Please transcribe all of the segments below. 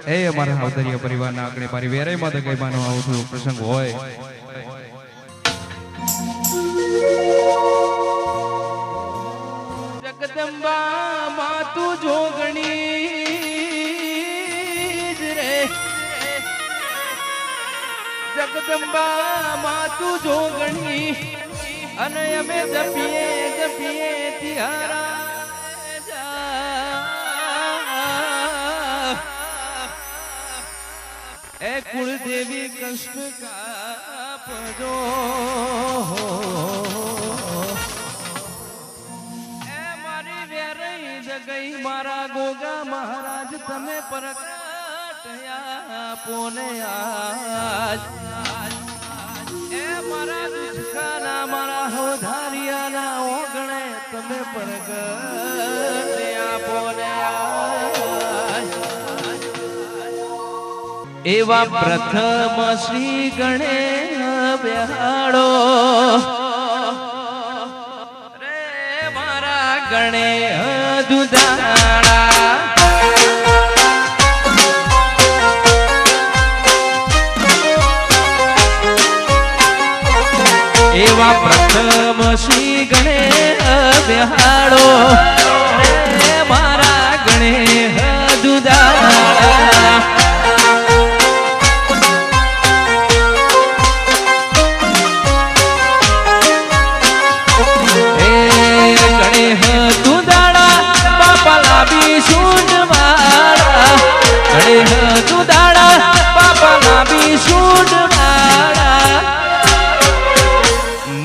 એ અમારા હાવદરિયા પરિવારના આંગણે મારી વેરાઈમાં દગાઈમાંનો આવો પ્રસંગ હોય જગદંબા માતુ જોગણી રે જગદંબા માતુ જોગણી અને અમે જપીએ જપીએ તિહારા એ કુળદેવી કષ્ટ કાપજો એ મારી વેરઈ જગઈ મારા ગોગા મહારાજ તમે પ્રગટ્યા પોને આજ એ મારા દુષ્કાના મારા હોધારિયાના ઓગણે તમે પ્રગટ્યા પોને આજ એવા પ્રથમ શ્રી ગણેશ બેહાડો રે મારા ગણેશ દુધાળા એવા પ્રથમ શ્રી ગણેશ બેહાડો રે મારા ગણેશ દુધાળા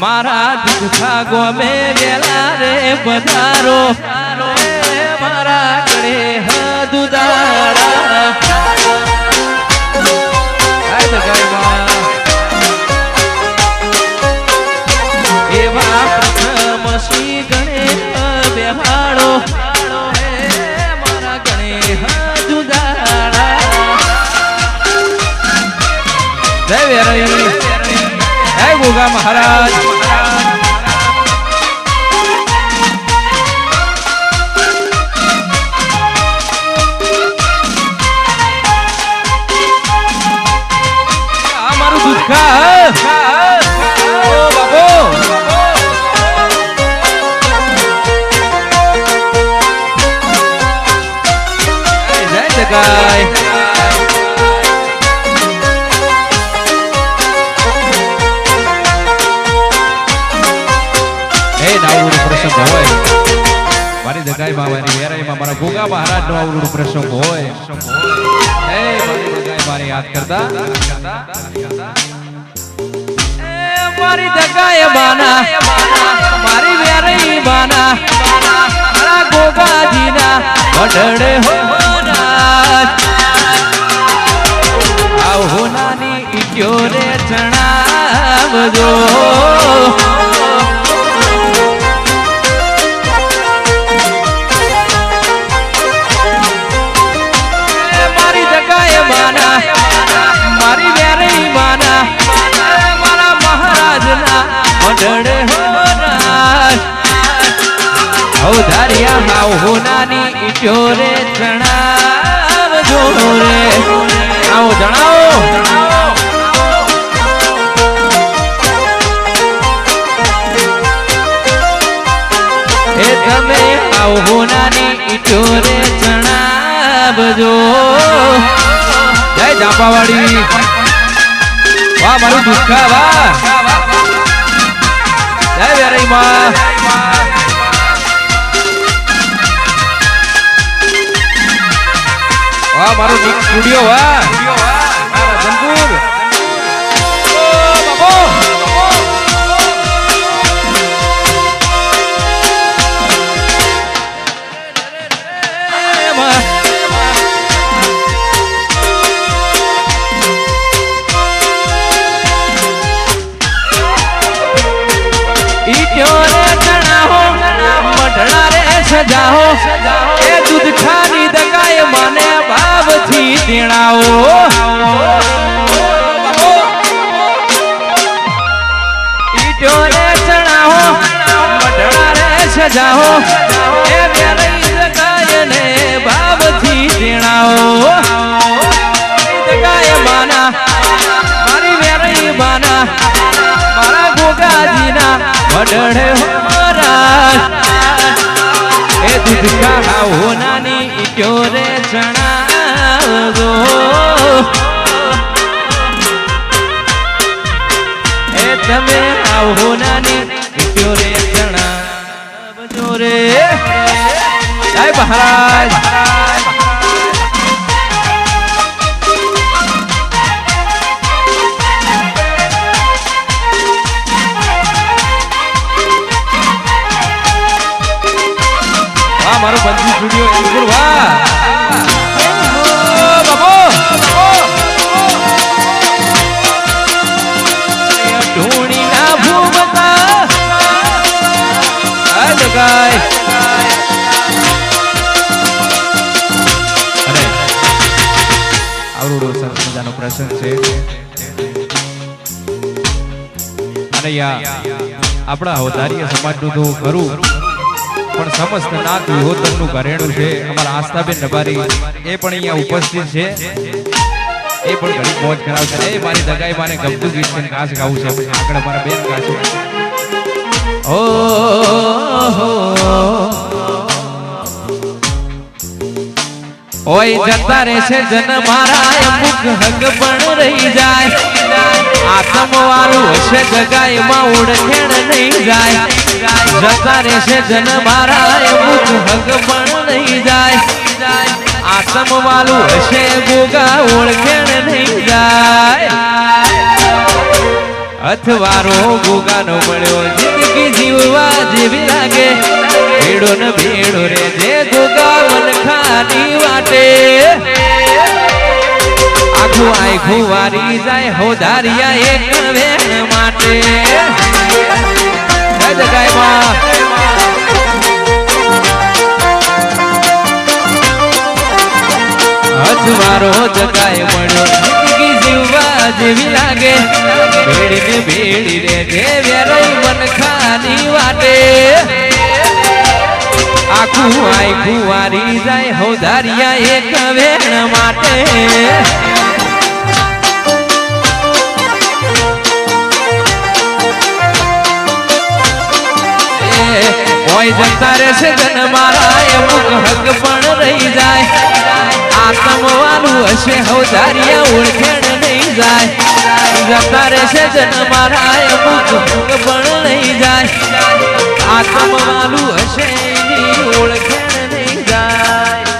મારા દુખા ગોમે વેલા રે પધારો મારા ગણેશ દુધાળા એવા પ્રથમ શ્રી ગણેશ બેહાડો મારા ગણેશ દુધાળા જય વેરાઈ જય ગોગા મહારાજ અમારું દુઃખા ઓ બાબો જય જગાય મારી દગાઈમાં મારી વેરાઈમાં મારા ગોગા મહારાજનો આવડું પ્રસંગ હોય હે મારી દગાઈ મારી યાદ કરતા એ મારી દગાઈ બાના મારી વેરાઈ બાના મારા ગોગાજીના વડડે હોના આવ હોનાની ઈટ્યો રે જણાવજો મારી વેરઈ માના મારા મહારાજના વડડે હોરાજ હવધારિયા હાવ હોનાની ઈટ્યો રે જણાવજો રે આવો જણાવો એ તમે હાવ હોનાની ઈટ્યો રે જણાવજો જય જાપાવાડી વાહ મારું દુઃખા વાહ જય વેરાઈ માં વાહ મારું સ્ટુડિયો વાહ જંગુર સજાઓ એ દૂધ ખાની દગાય મને ભાવથી દેણાવો ઈટો રે ચણાવો મઢડા રે સજાઓ એ વેરઈ દગાય ને ભાવથી દેણાવો વડળે હોરા એ દૂધ ખાવો નાની ઈટ્યો રે ચણાવજો એ તમે આવો નાની ઈટ્યો રે ચણાવજો રે જય મહારાજ મારો બંધી સ્ટુડિયો એન્કુર વાહ બાબો ઢોણી ના ભૂમતા આ જગાય અરે આવડો સરસ મજાનો પ્રસંગ છે અને આપણા અવતારીય સમાજનું તો ખરું પણ સમસ્ત નાથ વિહોતરનું ઘરેણું છે અમારા આસ્થાબેન નબારી એ પણ અહીંયા ઉપસ્થિત છે એ પણ ઘણી મોજ કરાવશે એ મારી દગાઈ માને ગમતું ગીત છે ખાસ ગાવું છે પછી આગળ અમારા બેન ગાશે ઓ ઓય જતા રહેશે જન મારા અમુક હક પણ રહી જાય આત્મ વાળું હશે જગાઈમાં ઓળખેણ નહીં જાય જતા રહેશે જન મારા અમુક હક પણ નહીં જાય આત્મ વાળું હશે ગોગા ઓળખેણ નહીં જાય અથવારો ગોગાનો મળ્યો જિંદગી જીવવા જેવી લાગે ભેડો ને ભેડો રે જે ગોગા મનખાની વાટે આખું આખું વારી જાય હો ધારિયા એક વેણ માટે જગાઈમાં અથવારો જગાય મળ્યો જિંદગી જીવવા જેવી લાગે ભેડી ને ભેડી રે જે વેરાઈ મનખાની વાટે આખું આખું વારી જાય હો ધારિયા એક વેણ માટે ઓય જતા રહેશે જન મારા અમુક હક પણ રહી જાય આત્મ વાળું હશે હો ધારિયા ઓળખેણ નહીં જાય જતા રહેશે જન મારા અમુક હક પણ નહીં જાય આત્મ વાળું હશે ઓળખેણ નહીં જાય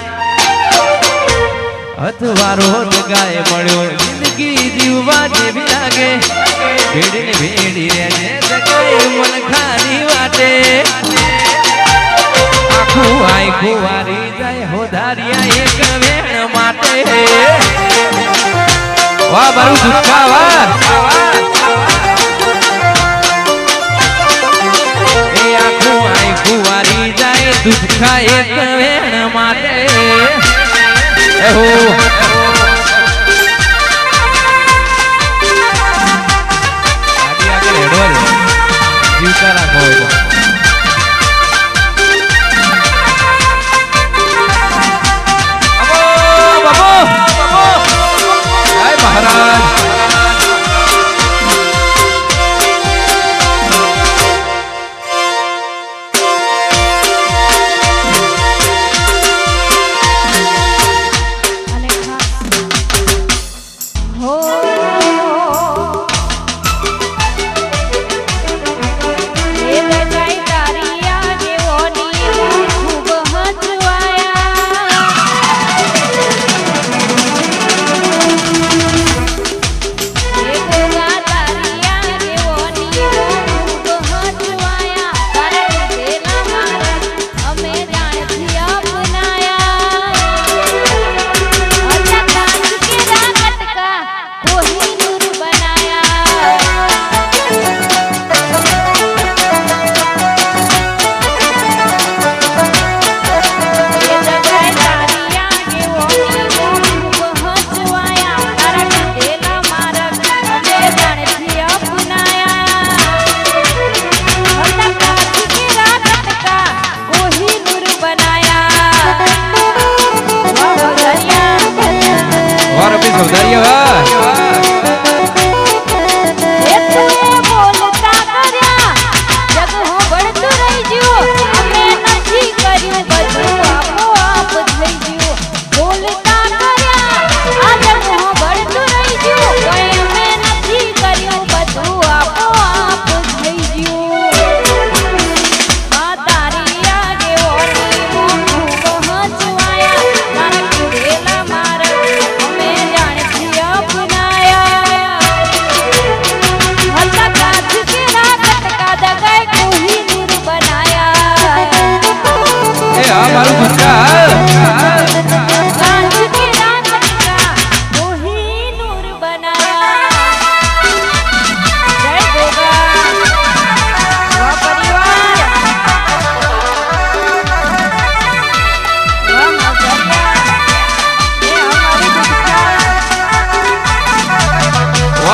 અથવારો જગાય મળ્યો જિંદગી જીવવા જેવી લાગે ભેડી ને ભેડી રે જગાય મન ખાલી વાટે આખું આખું વારી જાય હો ધારિયા એક વેણ માટે વાહ મારું દુખા વાહ એ આખું આખું વારી જાય દુખા એક વેણ માટે એહો જીવતા રાખો મહારાજ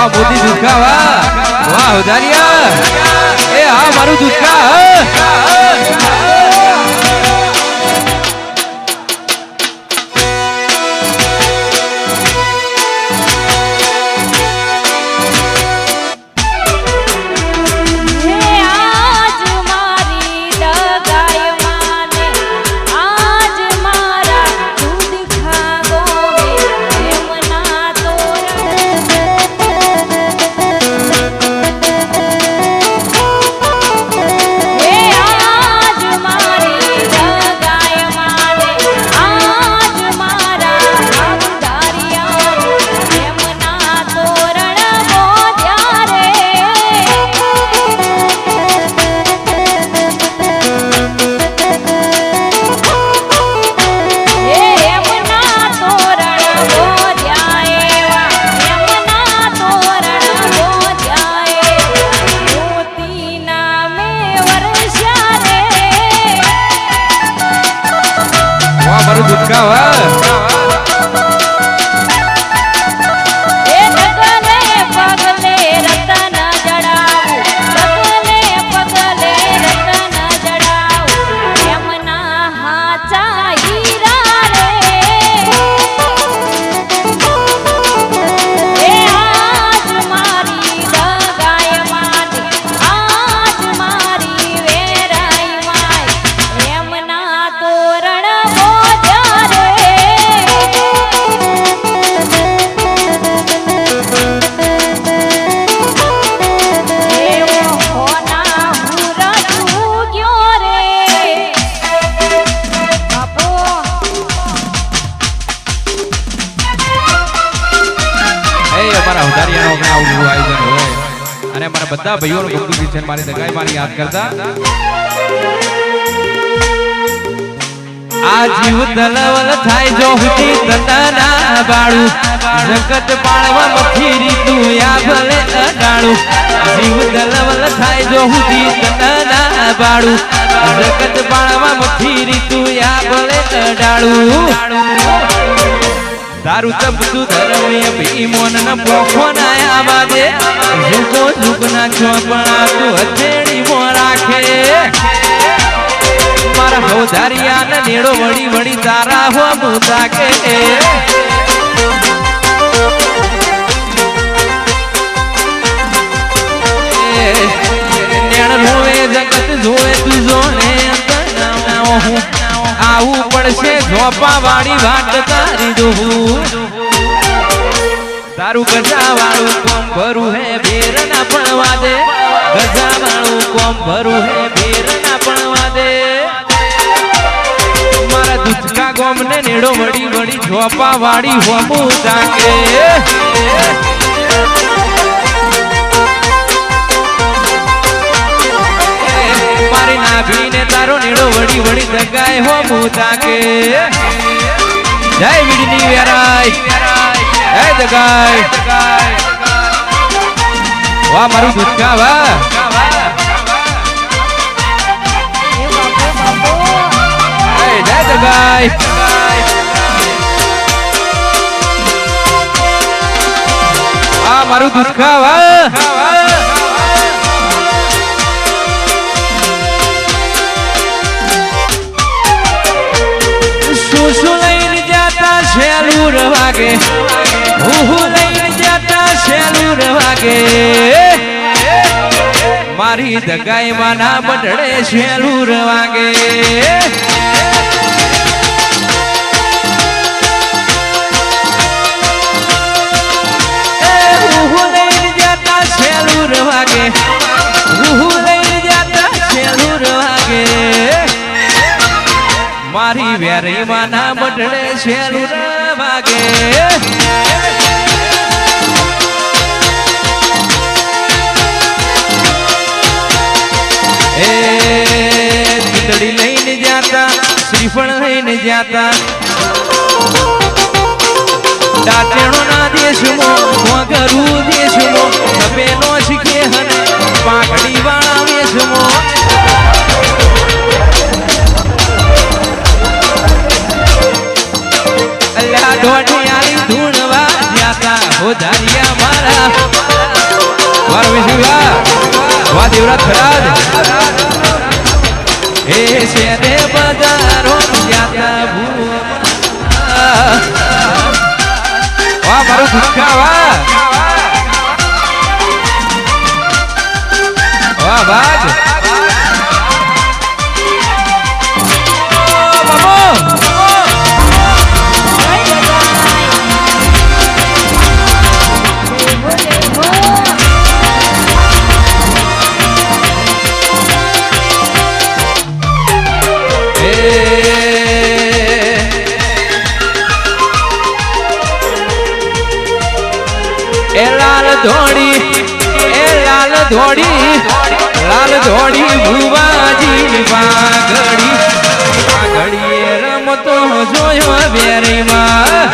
વાહ મોદી દુખા વાહ વાહ ઉધારિયા એ હા મારું દુખા મારું દુખા વાહ અને મારા બધા ભાઈઓનો ગુપ્ત છે મારી દગાઈ મારી યાદ કરતા આ જીવ દલવલ થાય જો હુતી તના બાળું જગત પાળવા મથી રીતું યા ભલે અડાળું જીવ દલવલ થાય જો હુતી તના બાળું જગત પાળવા મથી રીતું યા ભલે અડાળું તારું તપતું ધર્મે ભીમોન ન પોખો ના આવાજે જુગો જુગ ના ચોપણા તું હથેળી મો રાખે મારા હવધારિયા ને નેડો વળી વળી તારા હો મુતા કે નેણ રોવે જગત જોવે તું જોને હું આવું પડશે ઝોપા વાળી વાત તારી જોવું તારું ગજા વાળું કોમ ભરું હે ભેર ના પડવા દે ગજા વાળું કોમ ભરું હે ભેર ના પડવા દે મારા દુચકા ગોમ ને નેડો વળી વળી ઝોપા વાળી હોમું તાકે મારી નાભીને તારો નેડો વળી વળી દગાય હો મુતાકે જય વીડની વેરાય જય દગાય વાહ મારું દુચકા વાહ જય દગાય વાહ મારું દુચકા વાહ શેલુર વાગે હું લઈને જતા શેલુર વાગે મારી દગાઈ માં ના બડડે શેલુર વાગે હું લઈને જતા શેલુર વાગે હું લઈને જતા શેલુર વાગે મારી વેરી માં ના બડડે શેલુર વાગે એ ચૂંદડી લઈને જાતા શ્રીફળ લઈને જાતા દાંતેણો ના દેશમાં વગરું દેશમાં તપેનો શીખે હને પાકડી વાળા વેશમાં અલ્યા દોઢિયાળી ધૂણવા જાતા હો ધારિયા મારા રથરાજ એ શેરે બજારો જાતા ભૂવા વાહ મારું ભૂખા વાહ વાહ ભાગ લાલ ધોડી ભુવાજી પાઘડી પાઘડીએ રમતો જોયો બેરીમાં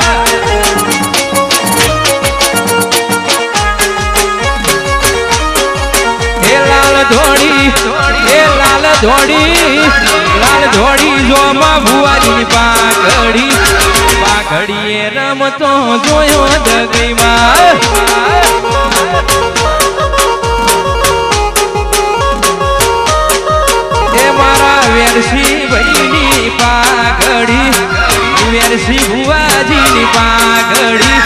લાલ ધોડી જોમાં ભુવાજી પાઘડી પાઘડીએ રમતો જોયો દગઈમાં વેરસી ભાઈની પાઘડી વેરસી ભુવાજીની પાઘડી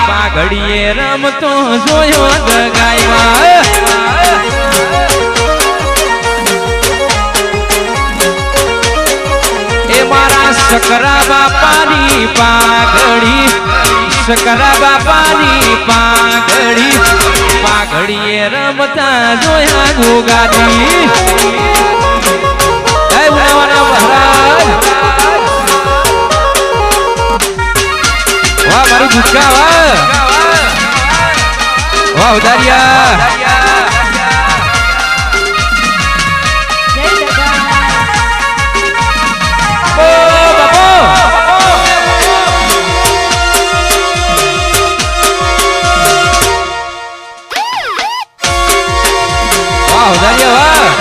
પાઘડીએ રમતો જોયો દગાઈમાં એ મારા શકરા બાપાની પાઘડી શકરા બાપાની પાઘડી પાઘડીએ રમતા જોયા ગોગાજી વાહ મારું ભૂખા વાહ વાહ ઉદારિયા વાહ ઉદારિયા વાહ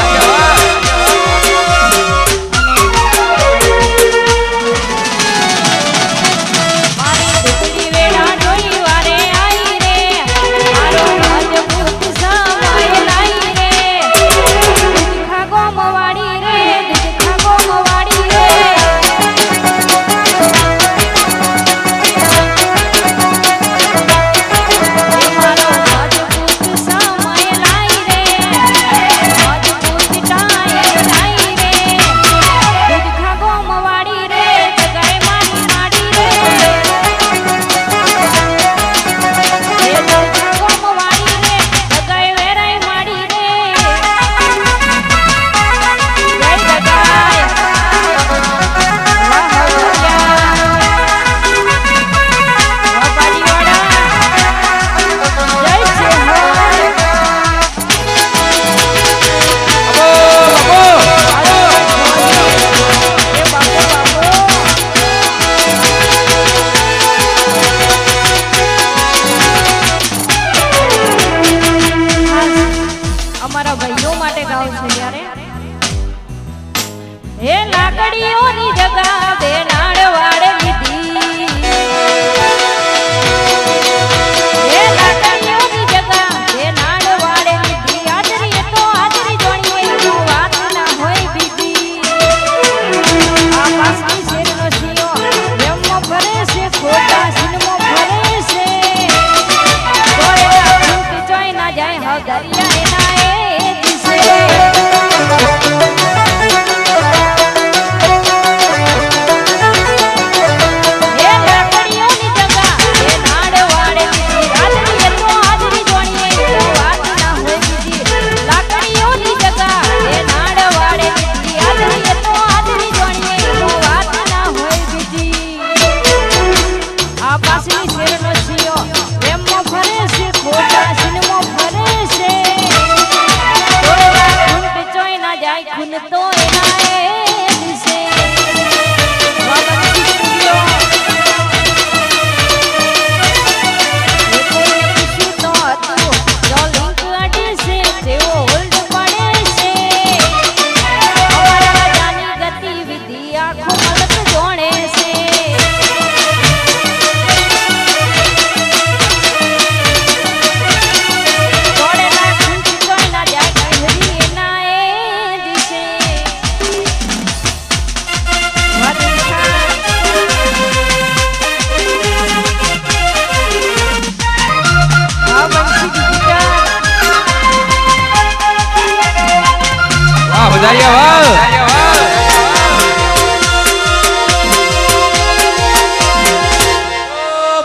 હોજારિયા વાહ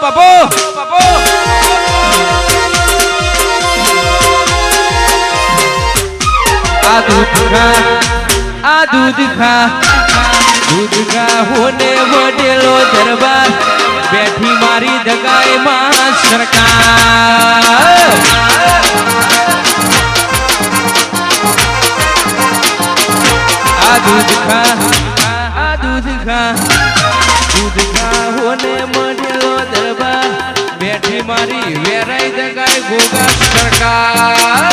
બાપો આ દૂધ ખા હોને વડેલો દરબાર બેઠી મારી દગાઈ માં સરકાર આ દૂધ ખા હોને વડેલો દરબાર બેઠી મારી વેરાઈ દગાઈ ગોગા સરકાર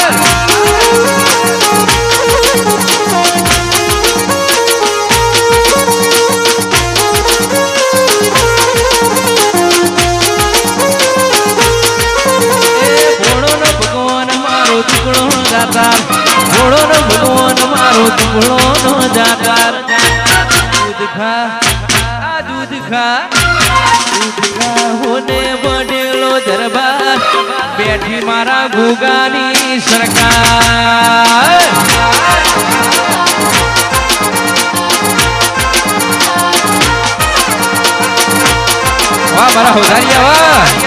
ઘોડો નો ભગવાન મારો ટુકડો નો જાકાર દૂધ ખા હોને વડેલો દરબાર બેઠી મારા ગોગાની સરકાર વાહ મારા હોજારિયા વાહ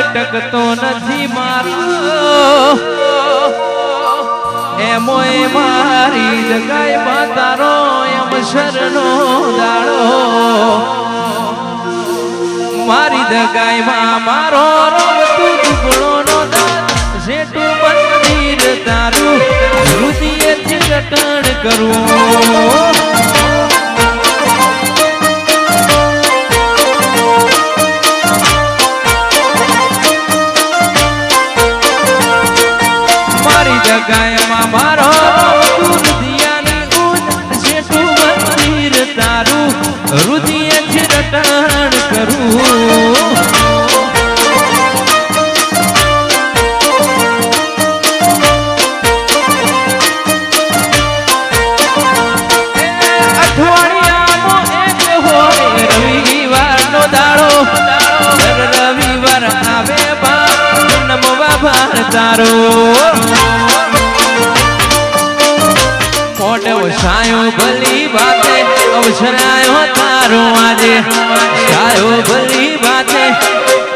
ટકતો નથી મારો એમોય મારી જગાય માતારો એમ શરનો દાડો મારી દગાય માં મારો રમતું ટુકડો નો દાડ જેટું મંદિર તારું હૃદયથી રટણ કરું ગાયમાં મારો રુદિયાની ગુણ જેટું મંદિર તારું રુદિયથી રટણ કરું અઠવાડિયામાં એક હોય રવિવારનો દાડો રવિવાર આવે બાપ નમવા ભાર તારો સાયો ભલી બાતે અવસરાયો તારો આજે સાયો ભલી બાતે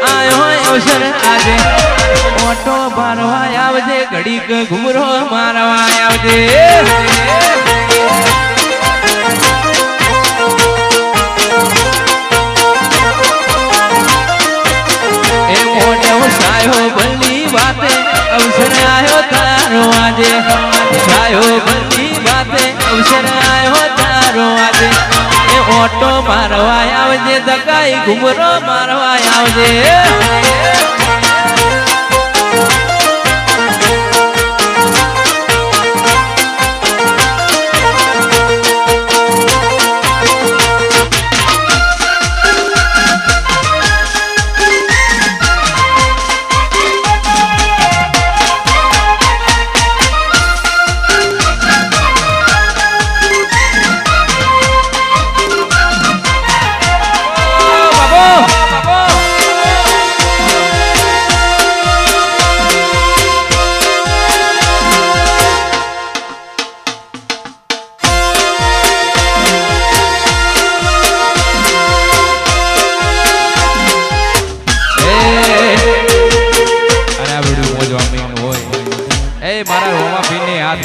આયો અવસર આજે ઓટો મારવા આવજે ઘડીક ઘુમરો મારવા આવજે એ મોટો સાયો ભલી બાતે અવસરાયો તારો આજે સાયો ભલી અવસર આવ્યો તારો આજે એ ઓટો મારવા આવજે દગાઈ ઘુમરો મારવા આવજે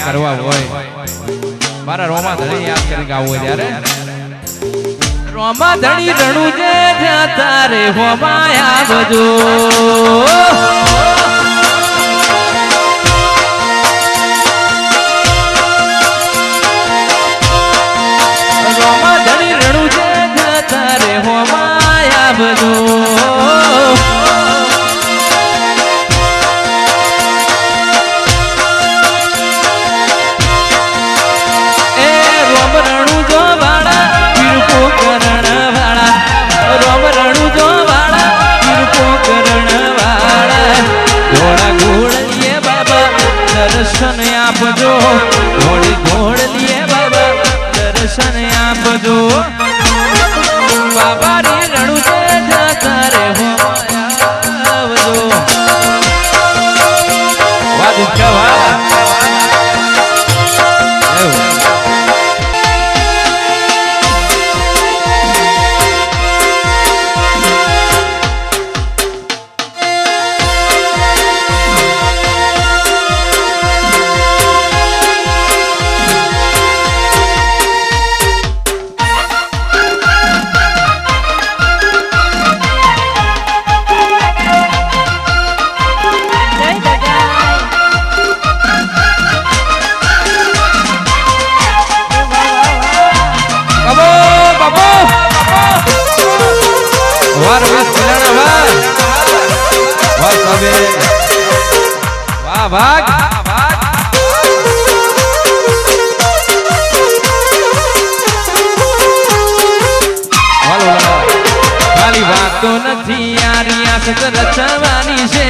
કરવા હોય મારા રોમા ધણી યાદ કરી ગાવું હોય ત્યારે રોમા ધણી રણું જે જ્યાં તારે હોમાયા બજો રોમા ધણી રણું જે જ્યાં તારે હોમાયા બજો બાબારી રણું છે જતા રે હો આવજો વાદ જવા ભાગ ખાલી વાતો નથી યારી આસત રચવાની છે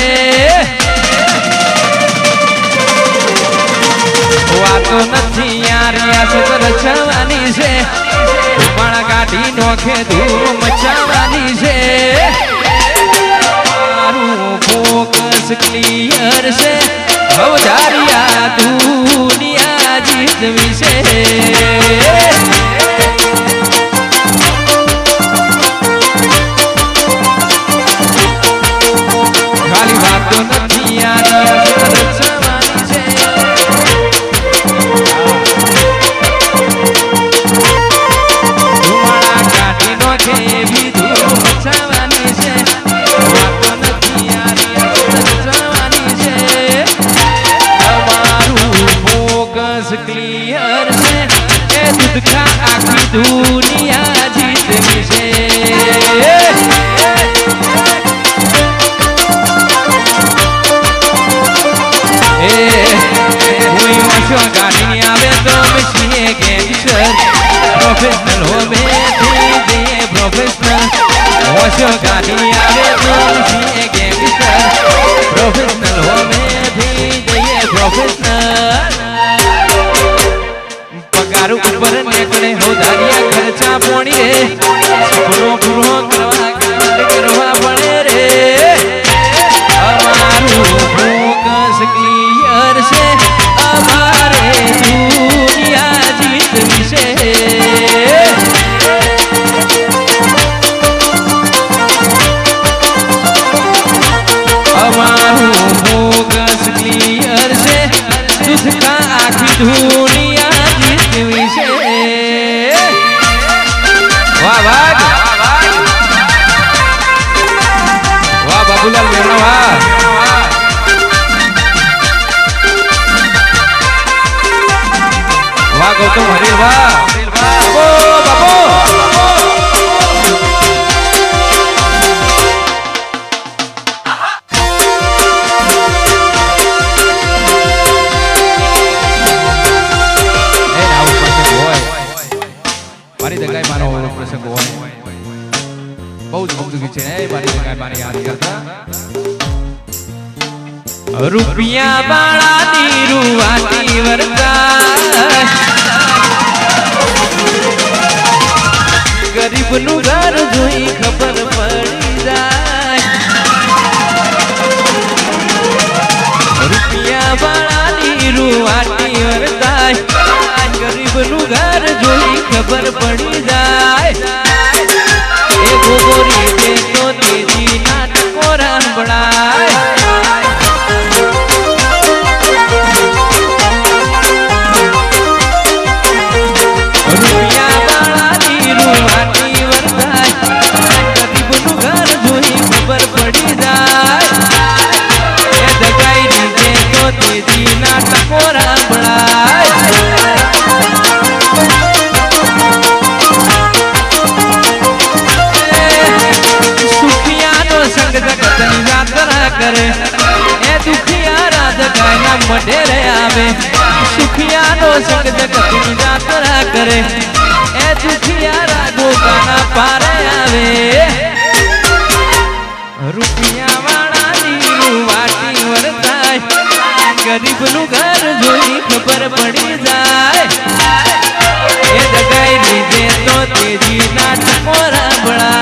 વાતો નથી યારી આસત રચવાની છે માળા કાઢી નોખે ધૂમ મચાવવાની છે ફોકસ ક્લિયર છે હવજારિયા દુનિયા જીતવી છે ખાલી વાતો નથી યાર રચવાની છે ધુમાડા કાઢી નોખે એવી ધૂમ મચાવવાની છે વાતો નથી યાર ક્લિયર છે એ દુઃખા આખી દુનિયા જીતવી છે કોઈ વાંચો ગાડી આવે તો છીએ ગેંગસ્ટર પ્રોફેશનલ હો મેથી પ્રોફેશનલ વાંચો ગાડી આવે તો છીએ ગેંગસ્ટર પ્રોફેશનલ હો મેથી પ્રોફેશનલ પગાર ઉપર નીકળે હો ધારિયા ખર્ચા પોણી રે પૂરો પૂરો કરવા પડે રે અમારું ફોકસ ક્લિયર છે અમારે દુનિયા જીતવી છે અમારું ફોકસ ક્લિયર છે દુઃખા આખી દુનિયા જીતવી છે વાહ વાહ વાહ બાબુલાલ મેરણા વાહ વાહ ગૌતમ હરીર વાહ બાબો બાબો મારી દગાઈ માનો પ્રસંગ હોય બહુ જ ગમતું છે મારી દગાઈ મારી યાદ કરતા રૂપિયા વાળાની રૂવાટી વરતા ગરીબનું ઘર જોઈ ખબર પડી જાય રૂપિયા વાળાની રૂવાટી વરતા ગરીબનું ઘર જોઈ ખબર પડી જાય એ ગોગોરી દે તો તેજી નાટકો રાંભળાય રૂપિયા વાળાની રૂવાટી વરસાય ગરીબનું ઘર જોઈ ખબર પડી જાય એ દગાઈ દે તો તેજી નાટકો રાંભળાય કરે એ દુખિયારા દગાઈના મઢેરે આવે સુખિયાનો સંગ જગતની જાત્રા કરે એ દુખિયારા ગોગાના પારે આવે રૂપિયા વાળાની વાટી વરસાય ગરીબનું ઘર જોઈ ખબર પડી જાય એ દગાઈ લીધે તો તેજી નાટકો રાંભળાય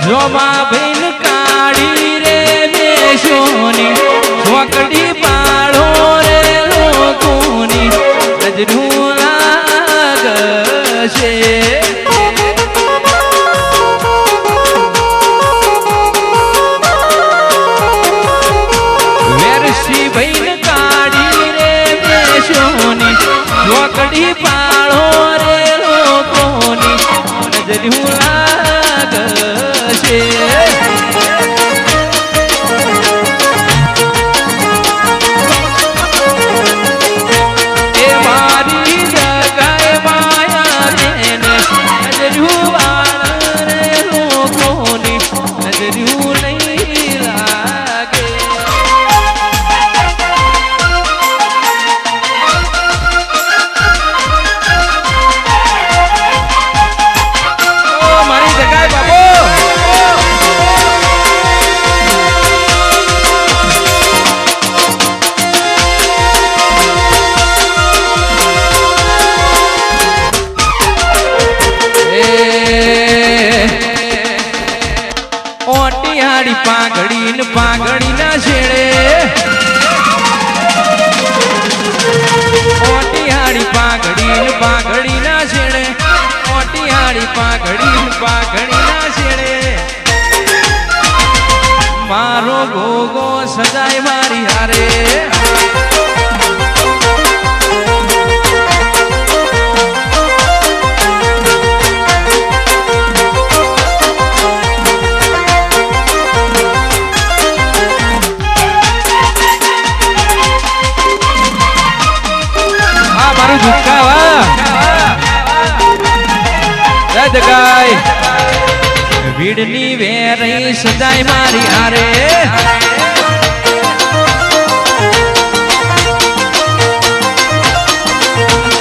જોમાં બહેન કાઢી રે બેસોની ચોકડી પાડો રે લોકોની નજરું લાગશે વેરસી બહેન કાઢી રે બેસોની ચોકડી પાડો રે લોકોની નજરું લાગશે એ મારી જગાએ માયા બેન નજરું વાળ રે લોકોની નજરું નહીં લાગે મારી જગાએ બાબો ઓટિયાળી પાઘડી ને પાઘડી ના છેડે ઓટિયાળી પાઘડી ને પાઘડી ના છેડે ઓટિયાળી પાઘડી ને પાઘડી ના છેડે મારો ભોગો સજાય મારી હારે મારું ઝુકાવા જગાય ભીડની વેરઈ સજાય મારી હારે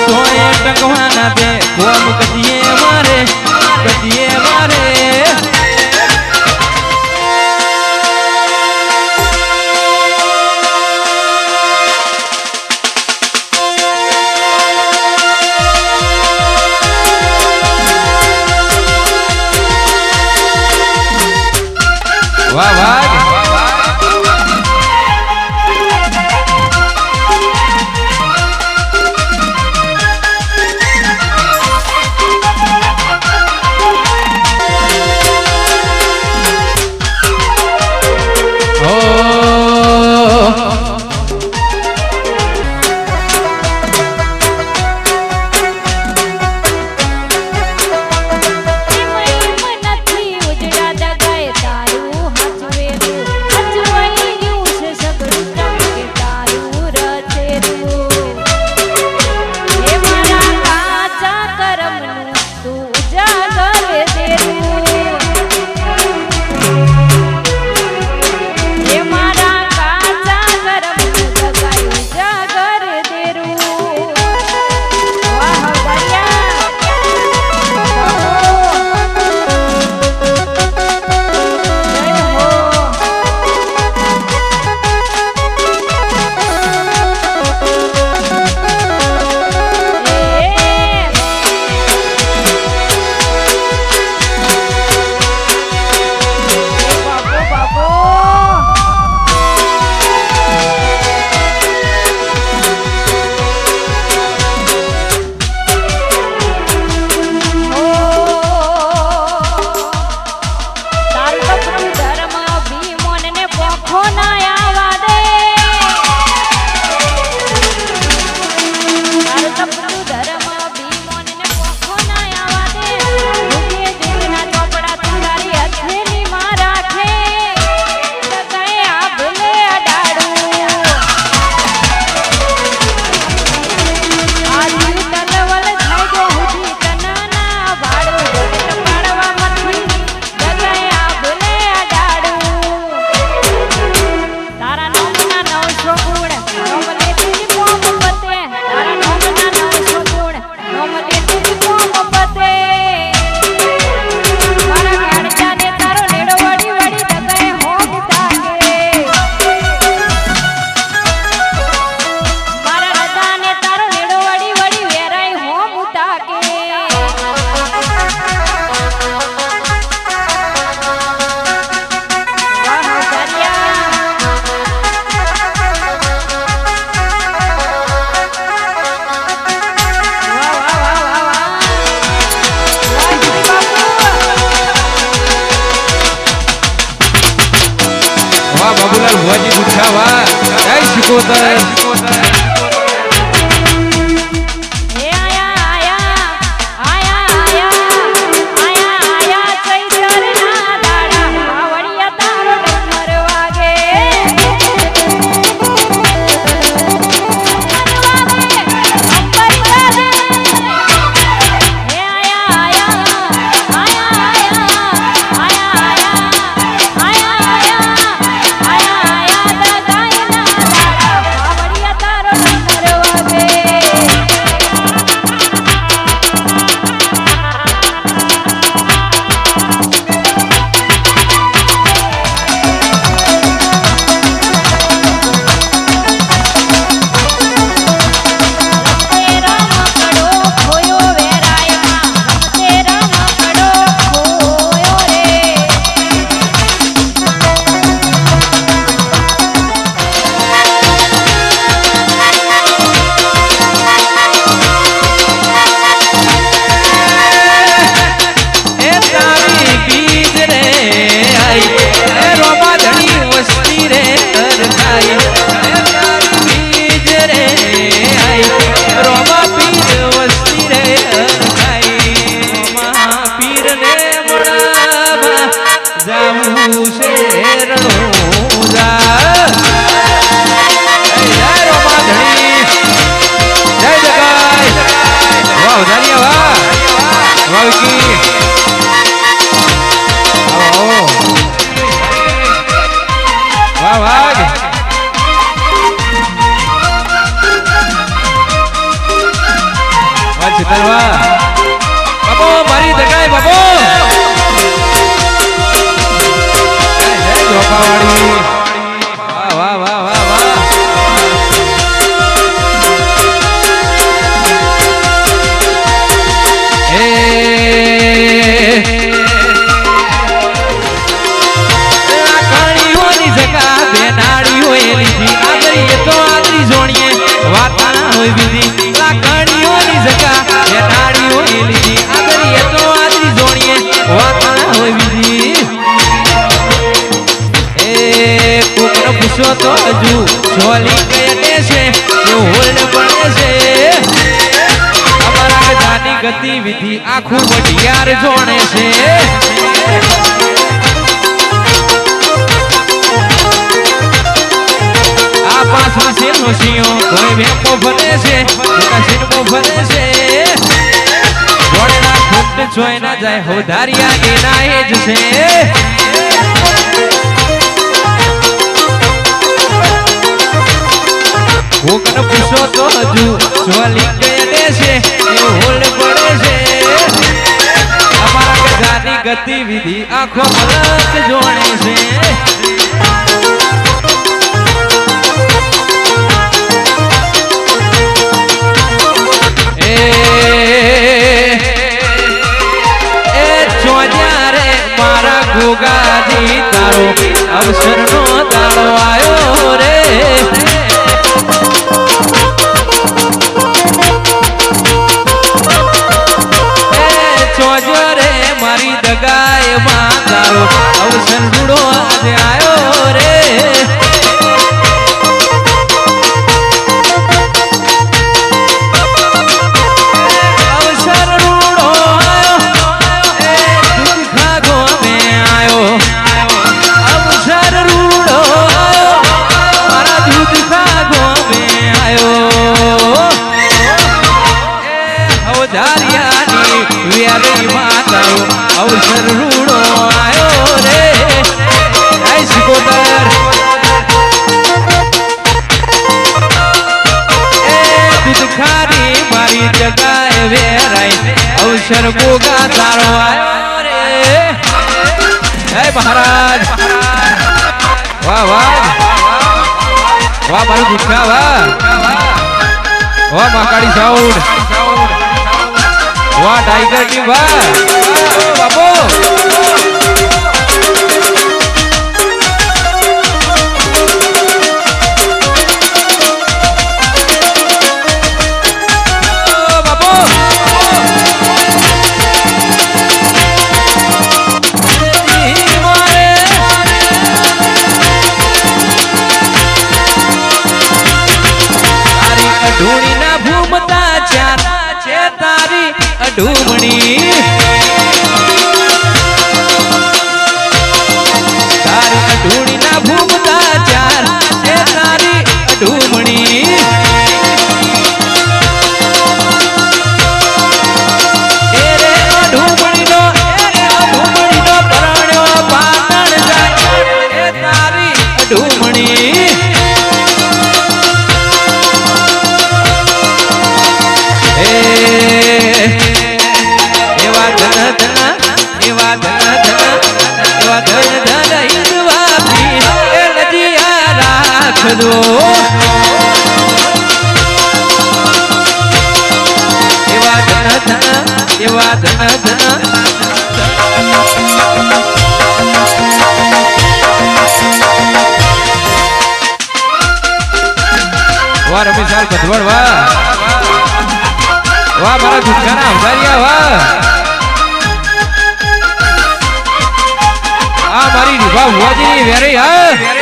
તોય ટકવાના દે કોમ કદીએ મારે કદીએ મારે વાહ વાહ મારું ભુવાજી ગુઠા વાહ જય શિકોતર બાપો મારી જગાય બાપો જોપાવાળી વાહ વાહ વાહ વાહ વાહ લાકડીઓની જગા બેનાડી હોય લીધી આગળ એ તો આદરી જોણીએ વાતાણા હોય બીજી લાકડીઓની જગા બેનાડી હોય લીધી આગળ એ તો આદરી જોણીએ વાતાણા હોય બીજી કોકનો પૂછો તો હજુ સોલી કહે છે એ હોલ્ડ પડે છે અમારા ગધાની ગતિવિધિ આખું વઢિયાર જોણે છે આ પાછળ સેનો સિંહો કોઈ વેપો ફરે છે કોઈ સિંહો ફરે છે જોડેના ખુટ જોઈ ના જાય હો ધારિયા એના એ જ છે કોકને પૂછો તો હજુ સોલી કહે છે એ હોલ્ડ પડે છે અમારા ગધાની ગતિવિધિ આખો અલગ જોણે છે મારા ગોગાજી તારો અવસરનો દાડો આવ્યો રે ચોજો રે મારી દગાએ માં તારો અવસર રૂડો આજે આવ્યો રે અવસર રૂડો આયો રે જય શિકોતર દૂધ ખારી મારી જગાએ વેરાય અવસર ગોગા તારો આયો રે જય મહારાજ વાહ વાહ વાહ મારું દુખા વાહ વાહ મહાકાળી સાઉન્ડ વાહ ટાઈગર ની વાહ બાપો કરજો એવા ધન વાહ રમેશાલ ગધવડ વાહ વાહ મારા દુકાના અવધારિયા વાહ આ મારી રૂભા ભુવાજીની વેરી હા